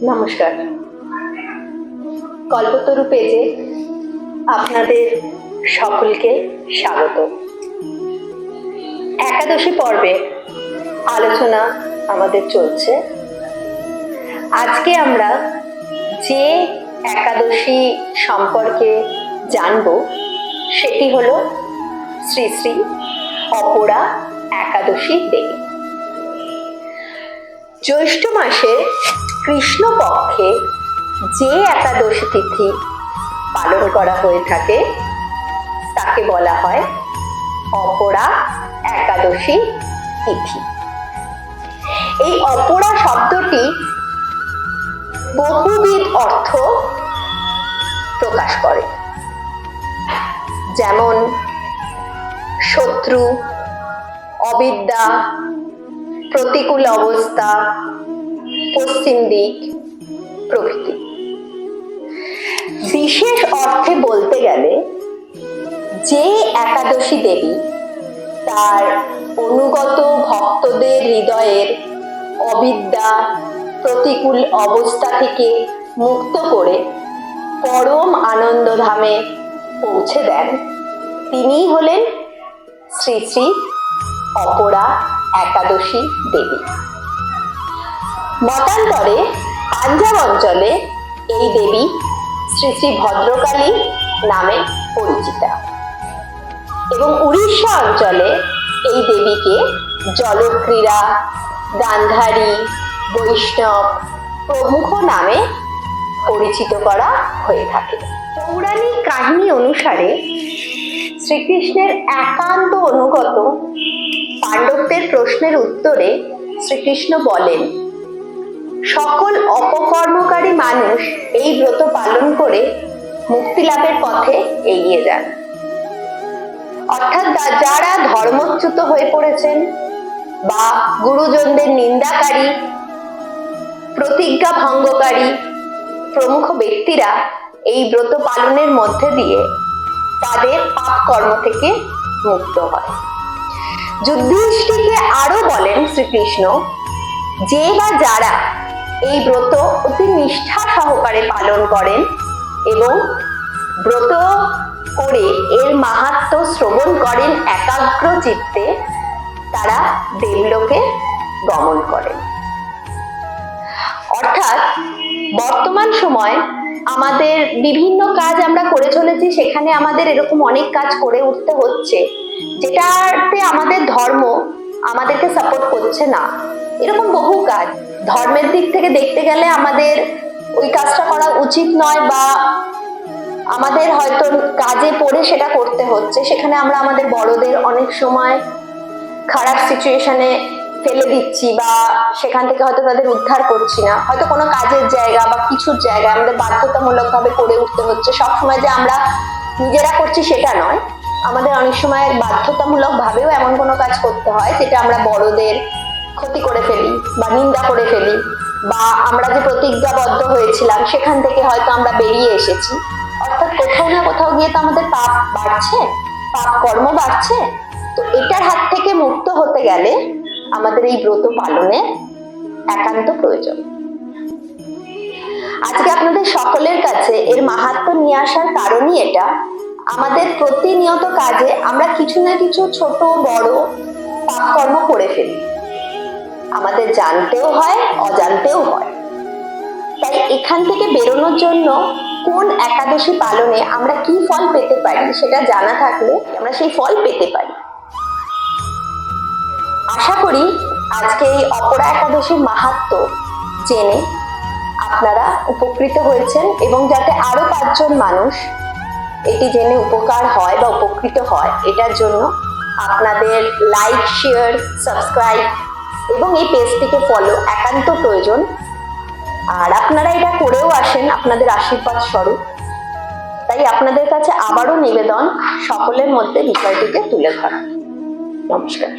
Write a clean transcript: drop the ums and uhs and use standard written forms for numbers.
নমস্কার, কল্পতরু পেজে আপনাদের সকলকে স্বাগত। একাদশী পর্বে আলোচনা আমাদের চলছে। আজকে আমরা যে একাদশী সম্পর্কে জানব সেটি হলো শ্রী শ্রী অপরা একাদশী দেবী। জ্যৈষ্ঠ মাসে কৃষ্ণপক্ষে যে একাদশী তিথি পালন করা হয়ে থাকে তাকে বলা হয় অপরা একাদশী তিথি। এই অপরা শব্দটি বহুবিধ অর্থ প্রকাশ করে, যেমন শত্রু, অবিদ্যা, প্রতিকূল অবস্থা, পশ্চিম দিক প্রভৃতি। বিশেষ অর্থে বলতে গেলে যে একাদশী দেবী তার অনুগত ভক্তদের হৃদয়ের অবিদ্যা, প্রতিকূল অবস্থা থেকে মুক্ত করে পরম আনন্দধামে পৌঁছে দেন, তিনিই হলেন শ্রী শ্রী অপরা একাদশী দেবী। মতান্তরে পাঞ্জাব অঞ্চলে এই দেবী শ্রী শ্রী ভদ্রকালী নামে পরিচিতা এবং উড়িষ্যা অঞ্চলে এই দেবীকে জলক্রীড়া, গান্ধারী, বৈষ্ণব প্রমুখ নামে পরিচিত করা হয়ে থাকে। পৌরাণিক কাহিনী অনুসারে শ্রীকৃষ্ণের একান্ত অনুগত পাণ্ডবদের প্রশ্নের উত্তরে শ্রীকৃষ্ণ বলেন, সকল অপকর্মকারী মানুষ এই ব্রত পালন করে মুক্তি লাভের পথে এগিয়ে যান। অর্থাৎ যারা ধর্মচ্যুত হয়ে পড়েছেন বা গুরুজনদের নিন্দাকারী, প্রতিজ্ঞা ভঙ্গকারী প্রমুখ ব্যক্তিরা এই ব্রত পালনের মধ্যে দিয়ে তাদের পাপ কর্ম থেকে মুক্ত হয়। যুধিষ্ঠিরকে আরো বলেন শ্রীকৃষ্ণ, যে বা যারা এই ব্রত অতি নিষ্ঠা সহকারে পালন করেন এবং ব্রত করে এর মাহাত্ম্য শ্রবণ করেন একাগ্র চিত্তে, তারা দেবলোকে গমন করেন। অর্থাৎ বর্তমান সময় আমাদের বিভিন্ন কাজ আমরা করে চলেছি, সেখানে আমাদের এরকম অনেক কাজ করে উঠতে হচ্ছে যেটাতে আমাদের ধর্ম আমাদেরকে সাপোর্ট করছে না। এরকম বহু কাজ ধর্মের দিক থেকে দেখতে গেলে আমাদের ওই কাজটা করা উচিত নয়, বা আমাদের হয়তো কাজে পড়ে সেটা করতে হচ্ছে, সেখানে আমরা আমাদের বড়দের অনেক সময় খারাপ সিচুয়েশনে ফেলে দিচ্ছি বা সেখান থেকে হয়তো তাদের উদ্ধার করছি না। হয়তো কোনো কাজের জায়গা বা কিছুর জায়গায় আমাদের বাধ্যতামূলক ভাবে করে উঠতে হচ্ছে। সবসময় যে আমরা নিজেরা করছি সেটা নয়, আমাদের অনেক সময় বাধ্যতামূলক ভাবেও এমন কোনো কাজ করতে হয় যেটা আমরা বড়দের ক্ষতি করে ফেলি বা নিন্দা করে ফেলি, বা আমরা যে প্রতিজ্ঞাবদ্ধ হয়েছিলাম সেখান থেকে হয়তো আমরা বেরিয়ে এসেছি। অর্থাৎ কোথাও না কোথাও গিয়ে তো আমাদের পাপ বাড়ছে, পাপ কর্ম বাড়ছে। তো এটার হাত থেকে মুক্ত হতে গেলে আমাদের এই ব্রত পালনে একান্ত প্রয়োজন। আজকে আপনাদের সকলের কাছে এর মাহাত্ম্য নিয়ে আসার কারণই এটা, আমাদের প্রতিনিয়ত কাজে আমরা কিছু না কিছু ছোট বড় পাপ কর্ম করে ফেলি, আমাদের জানতেও হয় অজান্তেও হয়। তাই এখান থেকে বেরোনোর জন্য কোন একাদশী পালনে আমরা কি ফল পেতে পারি সেটা জানা থাকলে আমরা সেই ফল পেতে পারি। আশা করি আজকে এই অপরা একাদশীর মাহাত্ম্য জেনে আপনারা উপকৃত হয়েছেন এবং যাতে আরো 5 জন মানুষ এটি জেনে উপকার হয় বা উপকৃত হয়, এটার জন্য আপনাদের লাইক, শেয়ার, সাবস্ক্রাইব এবং এই পেজটিকে ফলো একান্ত প্রয়োজন। আর আপনারা এটা করেও আসেন আপনাদের আশীর্বাদ স্বরূপ। তাই আপনাদের কাছে আবারও নিবেদন সকলের মধ্যে বিষয়টিকে তুলে ধরা। নমস্কার।